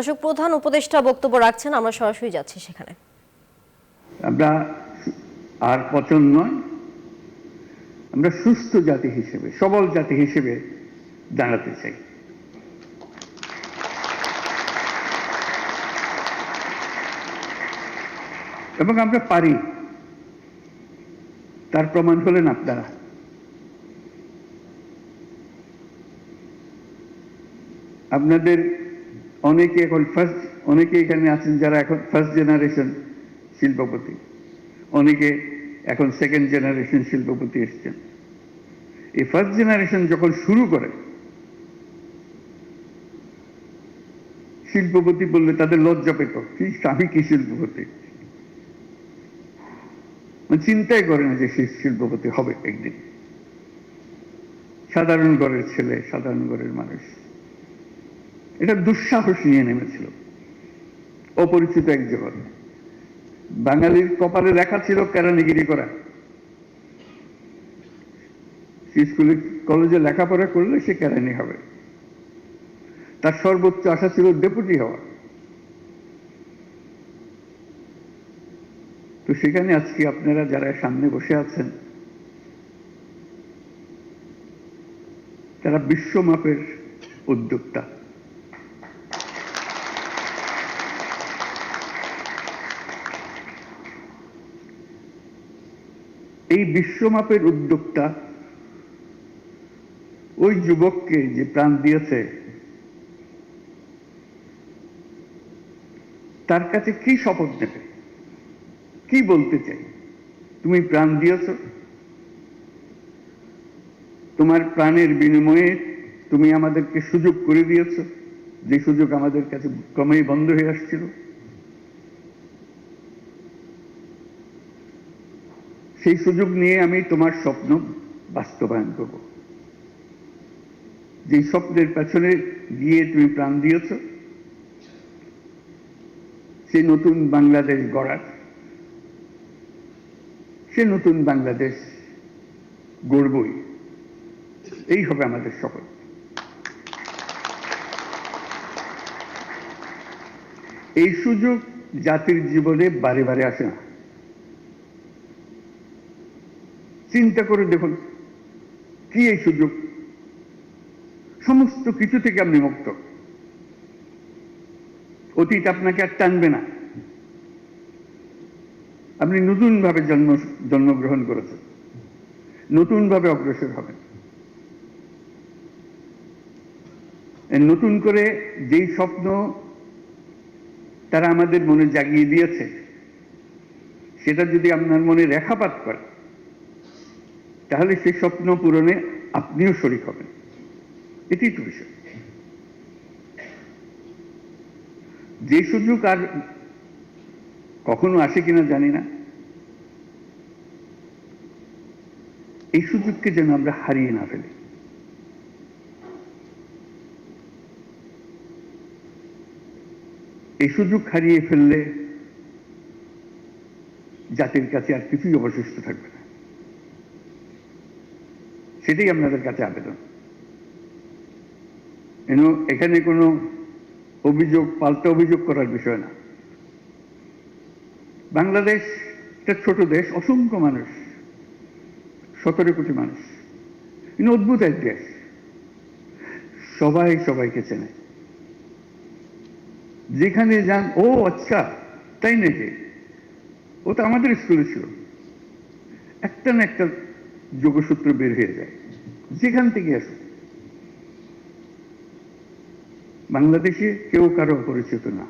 দর্শক, প্রধান উপদেষ্টা বক্তব্য রাখছেন, আমরা সরাসরি যাচ্ছি সেখানে। আমরা আর পচন নয়, আমরা সুস্থ জাতি হিসেবে, সবল জাতি হিসেবে দাঁড়াতে চাই। এবং আমরা পারি, তার প্রমাণ হলেন আপনারা। আপনাদের অনেকে এখন অনেকে এখানে আছেন যারা এখন ফার্স্ট জেনারেশন শিল্পপতি, অনেকে এখন সেকেন্ড জেনারেশন শিল্পপতি এসছেন। এই ফার্স্ট জেনারেশন যখন শুরু করে, শিল্পপতি বললে তাদের লজ্জা পেত, আমি কি শিল্পপতি, চিন্তাই করে না যে সে শিল্পপতি হবে একদিন। সাধারণ ঘরের ছেলে, সাধারণ ঘরের মানুষ, এটা দুঃসাহস নিয়ে নেমেছিল, অপরিচিত এক জগৎ। বাঙালির কপালে লেখা ছিল কেরানিগিরি করা। স্কুলে কলেজে লেখাপড়া করলে সে কেরানি হবে, তার সর্বোচ্চ আশা ছিল ডেপুটি হওয়া। তো সেখানে আজকে আপনারা যারা সামনে বসে আছেন, তারা বিশ্বমাপের উদ্যোক্তা। এই বিশ্বমাপের উদ্যোক্তা ওই যুবককে যে প্রাণ দিয়েছে, তার কাছে কি শপথ নেবে, কি বলতে চাই? তুমি প্রাণ দিয়েছ, তোমার প্রাণের বিনিময়ে তুমি আমাদেরকে সুযোগ করে দিয়েছ, যে সুযোগ আমাদের কাছে ক্রমেই বন্ধ হয়ে আসছিল। সেই সুযোগ নিয়ে আমি তোমার স্বপ্ন বাস্তবায়ন করব। যে স্বপ্নের পেছনে গিয়ে তুমি প্রাণ দিয়েছ, সেই নতুন বাংলাদেশ গড়ার, সে নতুন বাংলাদেশ গড়বই। এই হবে আমাদের শপথ। এই সুযোগ জাতির জীবনে বারে বারে আসে না। চিন্তা করে দেখুন, কি এই সুযোগ? সমস্ত কিছু থেকে আপনি মুক্ত। অতীত আপনাকে আর টানবে না। আপনি নতুনভাবে জন্মগ্রহণ করেছেন, নতুনভাবে অগ্রসর হবেন। নতুন করে যেই স্বপ্ন তারা আমাদের মনে জাগিয়ে দিয়েছে, সেটা যদি আপনার মনে রেখাপাত করে, তাহলে সেই স্বপ্ন পূরণে আপনিও শরীক হবেন। এটাই তো বিষয়। যে সুযোগ আর কখনো আসে কিনা জানি না, এই সুযোগকে যেন আমরা হারিয়ে না ফেলি। এই সুযোগ হারিয়ে ফেললে জাতির কাছে আর কিছুই অবশিষ্ট থাকবে না। সেটাই আপনাদের কাছে আবেদন। এখানে কোনো অভিযোগ, পাল্টা অভিযোগ করার বিষয় না। বাংলাদেশ একটা ছোট দেশ, অসংখ্য মানুষ, 17 কোটি মানুষ, অদ্ভুত এক দেশ। সবাই সবাইকে চেনে। যেখানে যান, ও আচ্ছা তাই নাকি, ও তো আমাদের স্কুলে ছিল, একটা না একটা যোগসূত্র বের হয়ে যায় যেখান থেকে আসে। বাংলাদেশে কেউ কারো অপরিচিত না।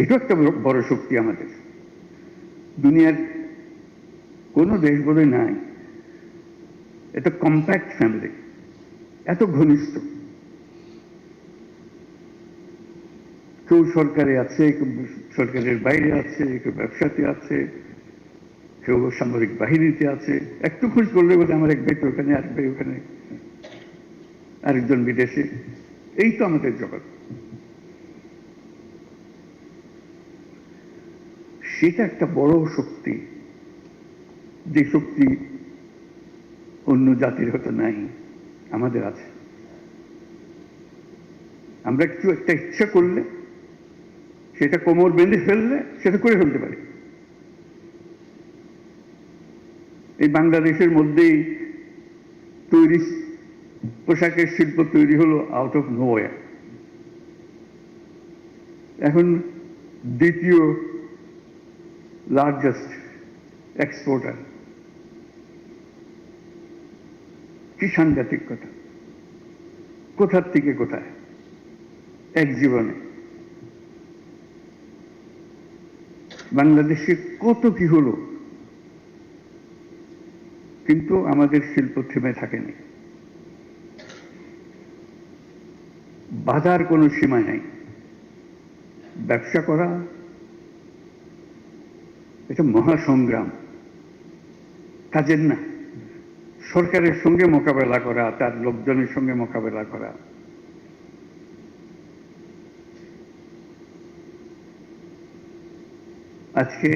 এটা একটা বড় শক্তি আমাদের। দুনিয়ার কোনো দেশ বোধহয় নাই এত কম্প্যাক্ট ফ্যামিলি, এত ঘনিষ্ঠ। কেউ সরকারে আছে, কেউ সরকারের বাইরে আছে, কেউ ব্যবসাতে আছে, কেউ সামরিক বাহিনীতে আছে। একটু খোঁজ করলে বলে আমার এক ভাই তো ওখানে, আরেক ভাই ওখানে, আরেকজন বিদেশে। এই তো আমাদের জগৎ। সেটা একটা বড় শক্তি, যে শক্তি অন্য জাতির হয়তো নাই, আমাদের আছে। আমরা কিছু একটা ইচ্ছা করলে, সেটা কোমর বেঁধে ফেললে সেটা করে ফেলতে পারি। এই বাংলাদেশের মধ্যেই তৈরি পোশাকের শিল্প তৈরি হলো আউট অফ নোওয়্যার। এখন দ্বিতীয় লার্জেস্ট এক্সপোর্টার। কি সাংঘাতিক কথা! কোথার থেকে কোথায় এক জীবনে বাংলাদেশে কত কি হলো, কিন্তু আমাদের শিল্প থেমে থাকেনি। বাধার কোনো সীমা নেই। ব্যবসা করা এটা মহাসংগ্রাম, কাজের না। সরকারের সঙ্গে মোকাবেলা করা, তার লোকজনের সঙ্গে মোকাবেলা করা। আজকে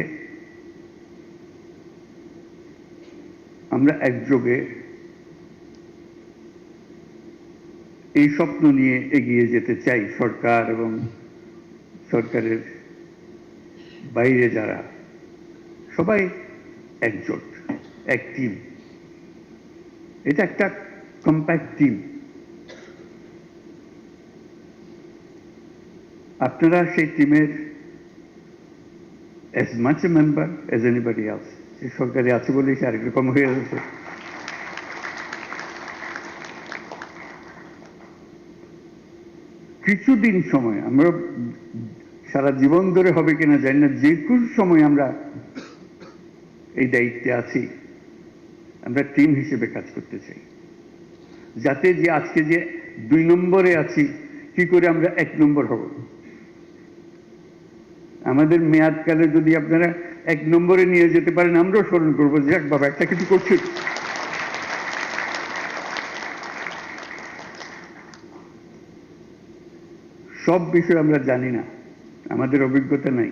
আমরা একযোগে এই স্বপ্ন নিয়ে এগিয়ে যেতে চাই। সরকার এবং সরকারের বাইরে যারা, সবাই একজোট, এক টিম। এটা একটা কম্প্যাক্ট টিম। আপনারা সেই টিমের as much a member as anybody else. যে সরকারি আছে বলে সে আরেক রকম হয়ে গেছে। কিছুদিন সময়, আমরা সারা জীবন ধরে হবে কিনা জানি না, যে কোন সময় আমরা এই দায়িত্বে আছি, আমরা টিম হিসেবে কাজ করতে চাই, যাতে যে আজকে যে 2 নম্বরে আছি, কি করে আমরা 1 নম্বর হব। আমাদের মেয়াদকালে যদি আপনারা 1 নম্বরে নিয়ে যেতে পারেন, আমরাও স্মরণ করবো যে যাক বাবা একটা কিছু করছি। সব বিষয় আমরা জানি না, আমাদের অভিজ্ঞতা নাই,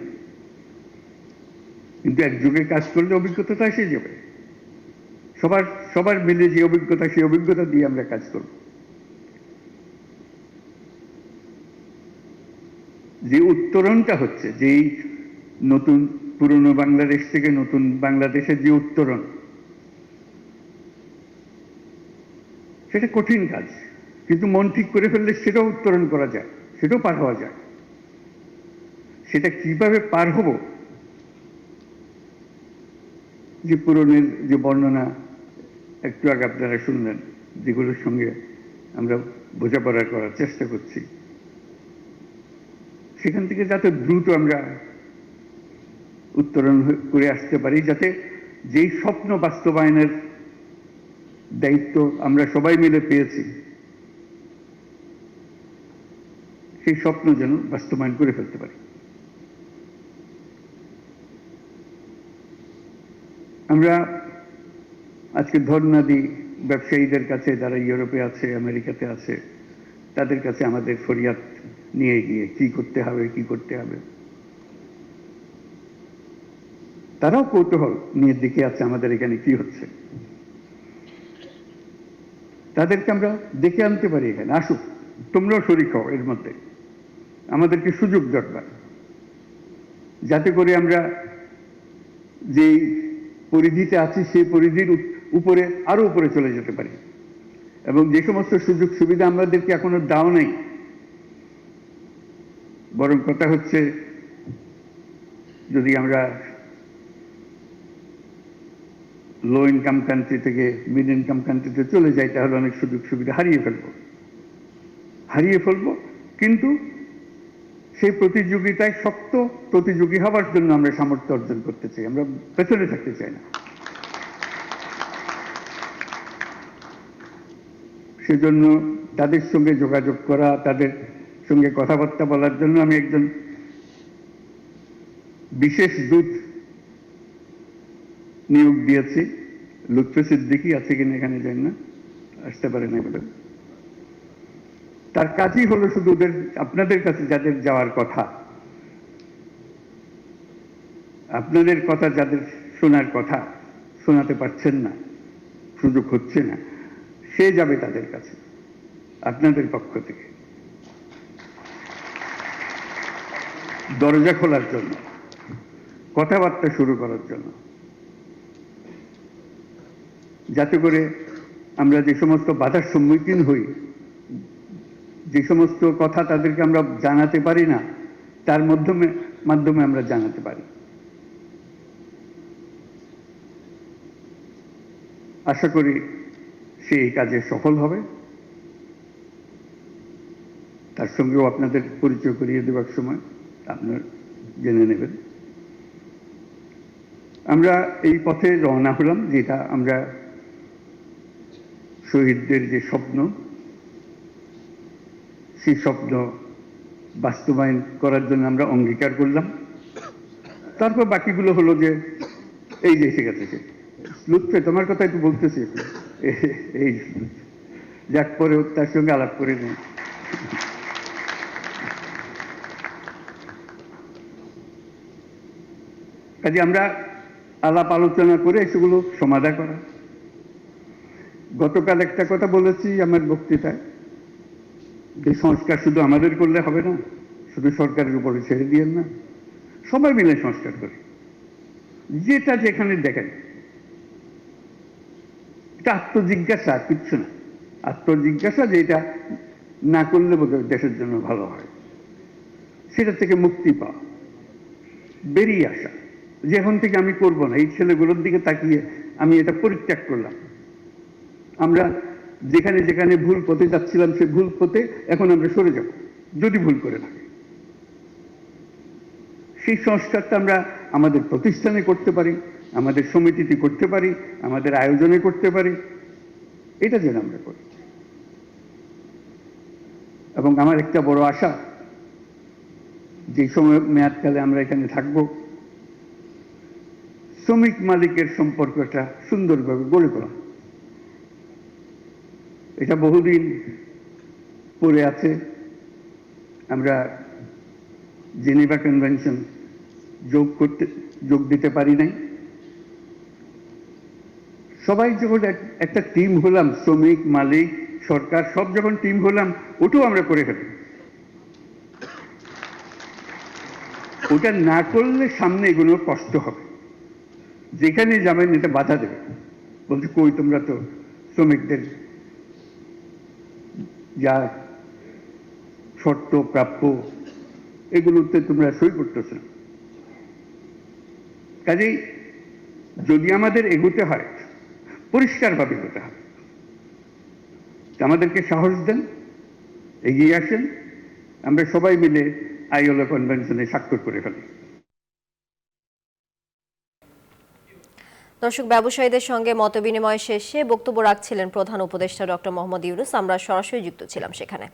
কিন্তু একযোগে কাজ করলে অভিজ্ঞতাটা এসে যাবে। সবার মিলে যে অভিজ্ঞতা, সেই অভিজ্ঞতা দিয়ে আমরা কাজ করব। যে উত্তরণটা হচ্ছে, যেই নতুন পুরনো বাংলাদেশ থেকে নতুন বাংলাদেশের যে উত্তরণ, সেটা কঠিন কাজ, কিন্তু মন ঠিক করে ফেললে সেটাও উত্তরণ করা যায়, সেটাও পার হওয়া যায়। সেটা কিভাবে পার হব, যে পুরনের যে বর্ণনা একটু আগে আপনারা শুনলেন, যেগুলোর সঙ্গে আমরা বোঝাপড়া করার চেষ্টা করছি, সেখান থেকে যাতে দ্রুত আমরা উত্তরণ করে আসতে পারি, যাতে যেই স্বপ্ন বাস্তবায়নের দায়িত্ব আমরা সবাই মিলে পেয়েছি, সেই স্বপ্ন যেন বাস্তবায়ন করে ফেলতে পারি। আমরা আজকে ধর্ণা দিই ব্যবসায়ীদের কাছে, যারা ইউরোপে আছে, আমেরিকাতে আছে, তাদের কাছে আমাদের ফরিয়াদ নিয়ে গিয়ে কি করতে হবে, কি করতে হবে। তারাও কৌতূহল নিয়ে দিকে আছে আমাদের এখানে কি হচ্ছে। তাদেরকে আমরা ডেকে আনতে পারি এখানে, আসুক, তোমরাও শরীক হও এর মধ্যে। আমাদেরকে সুযোগ দরকার, যাতে করে আমরা যে পরিধিতে আছি সেই পরিধির উপরে, আরো উপরে চলে যেতে পারি। এবং যে সমস্ত সুযোগ সুবিধা আমাদেরকে এখনো দাও নাই, বরং কথা হচ্ছে যদি আমরা লো ইনকাম কান্ট্রি থেকে মিড ইনকাম কান্ট্রিতে চলে যাই, তাহলে অনেক সুযোগ সুবিধা হারিয়ে ফেলবো। কিন্তু সেই প্রতিযোগিতায় শক্ত প্রতিযোগী হওয়ার জন্য আমরা সামর্থ্য অর্জন করতে চাই, আমরা পেছনে থাকতে চাই না। সেজন্য তাদের সঙ্গে যোগাযোগ করা, তাদের সঙ্গে কথাবার্তা বলার জন্য আমি একজন বিশেষ দূত নিয়োগ দিয়েছি। লুৎফে সিদ্দিকী আছে কিনা এখানে, জানি না, আসতে পারে না বলে। তার কাজই হলো শুধু আপনাদের কাছে যাদের যাওয়ার কথা, আপনাদের কথা যাদের শোনার কথা, শোনাতে পারছেন না, সুযোগ হচ্ছে না, সে যাবে তাদের কাছে আপনাদের পক্ষ থেকে। দরজা খোলার জন্য, কথাবার্তা শুরু করার জন্য, যাতে করে আমরা যে সমস্ত বাধার সম্মুখীন হই, যে সমস্ত কথা তাদেরকে আমরা জানাতে পারি না, তার মাধ্যমে আমরা জানাতে পারি। আশা করি সে এই কাজে সফল হবে। তার সঙ্গেও আপনাদের পরিচয় করিয়ে দেওয়ার সময় আপনার জেনে নেবেন। আমরা এই পথে রওনা হলাম, যেটা আমরা শহীদদের যে স্বপ্ন, সেই স্বপ্ন বাস্তবায়ন করার জন্য আমরা অঙ্গীকার করলাম। তারপর বাকিগুলো হলো যে এই যে এসে গেছে লুৎফে, তোমার কথা একটু বলতেছি, এই যাক পরে তার সঙ্গে আলাপ করে নেই। কাজে আমরা আলাপ আলোচনা করে সেগুলো সমাধা করা। গতকাল একটা কথা বলেছি আমার বক্তৃতায়, যে সংস্কার শুধু আমাদের করলে হবে না, শুধু সরকারের উপরে ছেড়ে দিয়েন না, সবাই মিলে সংস্কার করি, যেটা যেখানে দেখেন। এটা আত্মজিজ্ঞাসা, কিচ্ছু না। আত্মজিজ্ঞাসা যে এটা না করলে বোধহয় দেশের জন্য ভালো হয়, সেটা থেকে মুক্তি পাওয়া, বেরিয়ে আসা, যে এখন থেকে আমি করব না, এই ছেলেগুলোর দিকে তাকিয়ে আমি এটা পরিত্যাগ করলাম। আমরা যেখানে যেখানে ভুল পথে যাচ্ছিলাম, সে ভুল পথে এখন আমরা সরে যাব, যদি ভুল করে থাকি। সেই সংস্কারটা আমরা আমাদের প্রতিষ্ঠানে করতে পারি, আমাদের সমিতিতে করতে পারি, আমাদের আয়োজনে করতে পারি, এটা যেন আমরা করি। এবং আমার একটা বড় আশা, যে সময় মেয়াদকালে আমরা এখানে থাকব, শ্রমিক মালিকের সম্পর্কটা সুন্দরভাবে গড়ে তোলা। এটা বহুদিন পড়ে আছে। আমরা জেনেভা কনভেনশন যোগ দিতে পারি নাই। সবাই যখন একটা টিম হলাম, শ্রমিক মালিক সরকার সব যখন টিম হলাম, ওটাও আমরা করে ফেলি। ওটা না করলে সামনে এগুলো কষ্ট হবে, যেখানে যাবেন এটা বাধা দেবে, বলছে কই তোমরা তো শ্রমিকদের যা শর্ত প্রাপ্য এগুলোতে তোমরা সই করতেছ না। কাজেই যদি আমাদের এগোতে হয়, পরিষ্কারভাবে এগোতে হবে। আমাদেরকে সাহস দেন, এগিয়ে আসেন, আমরা সবাই মিলে আইএলও কনভেনশনে স্বাক্ষর করে ফেলি। দর্শক, ব্যবসায়ীদের সঙ্গে মতবিনিময় শেষে বক্তব্য রাখছিলেন প্রধান উপদেষ্টা ডক্টর মোহাম্মদ ইউনূস। আমরা সরাসরি যুক্ত ছিলাম সেখানে।